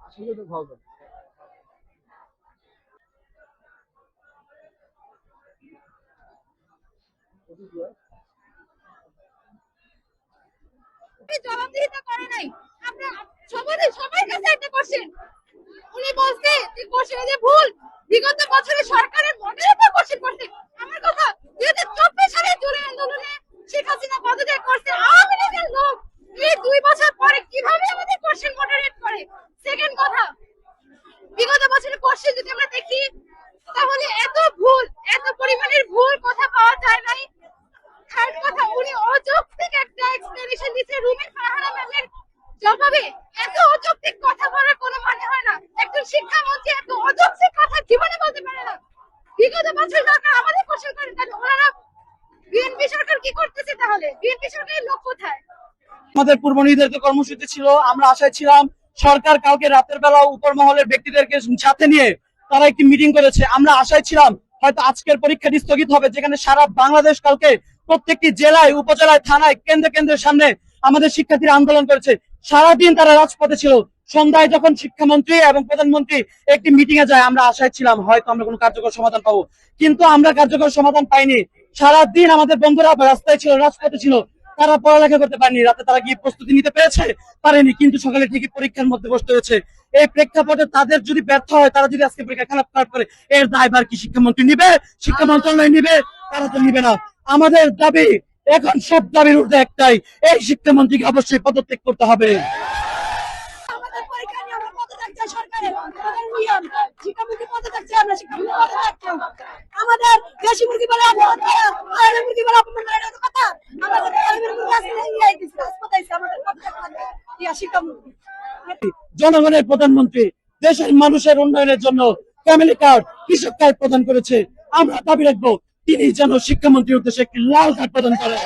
আসলে তো ভালো। জবাবদিহিতা করে নাই। আমরা সবার কাছে একটা কোশ্চেন, উনি বলছে যে কোশ্চেনে ভুল, বিগত বছরে সরকারের মডেলের উপর কোশ্চেন করছে। আমার কথা, 2024 সালে জুলাই আন্দোলনে শেখ হাসিনা পদত্যাগ করছে আওয়ামী লীগের লোক, এই 2 বছর পরে কিভাবে আমাদের কোশ্চেন মডারেট করে? সেকেন্ড কথা, বিগত বছরের কোশ্চেন যদি আমরা দেখি তাহলে এত ভুল, এত পরিমাণের ভুল কথা পাওয়া যায় নাই। থার্ড কথা, উনি অযৌক্তিক একটা এক্সপ্লেনেশন দিচ্ছে রুমির ফারহানা ম্যামের জবাবে। এত অযৌক্তিক কথা বলার কোনো মানে হয় না। একজন শিক্ষামন্ত্রী এত অযৌক্তিক কথা জীবনে বলতে পারে না। বিগত বছর সরকার আমাদের কোশ্চেন করে, তাহলে ওনারা বিএনপি সরকার কি করতেছে? তাহলে বিএনপি সরকারের লোক কোথায়? আমাদের পূর্ব নির্ধারিত কর্মসূচি ছিল, আমরা আশায় ছিলাম সরকার কাউকে রাতের বেলা উপর মহলের ব্যক্তিদেরকে সাথে নিয়ে তারা একটি মিটিং করেছে। আমরা আশায় ছিলাম হয়তো আজকের পরীক্ষাটি স্থগিত হবে, যেখানে সারা বাংলাদেশ কালকে প্রত্যেকটি জেলায়, উপজেলায়, থানায়, কেন্দ্রের সামনে আমাদের শিক্ষার্থীরা আন্দোলন করেছে। সারাদিন তারা রাজপথে ছিল। সন্ধ্যায় যখন শিক্ষামন্ত্রী এবং প্রধানমন্ত্রী একটি মিটিং এ যায়, আমরা আশায় ছিলাম হয়তো আমরা কোনো কার্যকর সমাধান পাবো, কিন্তু আমরা কার্যকর সমাধান পাইনি। সারাদিন আমাদের বন্ধুরা রাস্তায় ছিল, রাজপথে ছিল, তারা পড়ালেখা করতে পারেনি। রাতে তারা গিয়ে প্রস্তুতি নিতে পারেনি, কিন্তু সকালে ঠিকই পরীক্ষার মধ্যে বসতে হয়েছে। এই প্রেক্ষাপটে তাদের যদি ব্যর্থ হয়, তারা যদি আজকে পরীক্ষা খারাপ করে, এর দায়ভার কি শিক্ষামন্ত্রী নিবে? শিক্ষা মন্ত্রণালয় নিবে? তারা তো নিবে না। আমাদের দাবি এখন, সব দাবির ঊর্ধ্বে একটাই, এই শিক্ষামন্ত্রীকে অবশ্যই পদত্যাগ করতে হবে। আমাদের পরীক্ষা নিয়ে আমরা পদত্যাগ চাই সরকারের, আমাদের নিয়ম শিক্ষামন্ত্রী পদত্যাগ চাই, আমরা শিক্ষামন্ত্রী পদত্যাগ চাই। আমাদের দেশি মুরগি বলে অপমান করা, আলাদা মুরগি বলে অপমান করা, এটা কথা। আমাদের আমাদের পদত্যাগ করতে ইয়া শিক্ষামন্ত্রী। জনগণের প্রধানমন্ত্রী দেশের মানুষের উন্নয়নের জন্য ফ্যামিলি কার্ড, কৃষক কার্ড প্রদান করেছে। আমরা দাবি রাখবো তিনি যেন শিক্ষামন্ত্রীর উদ্দেশ্যে একটি লাল কার্ড প্রদান করেন।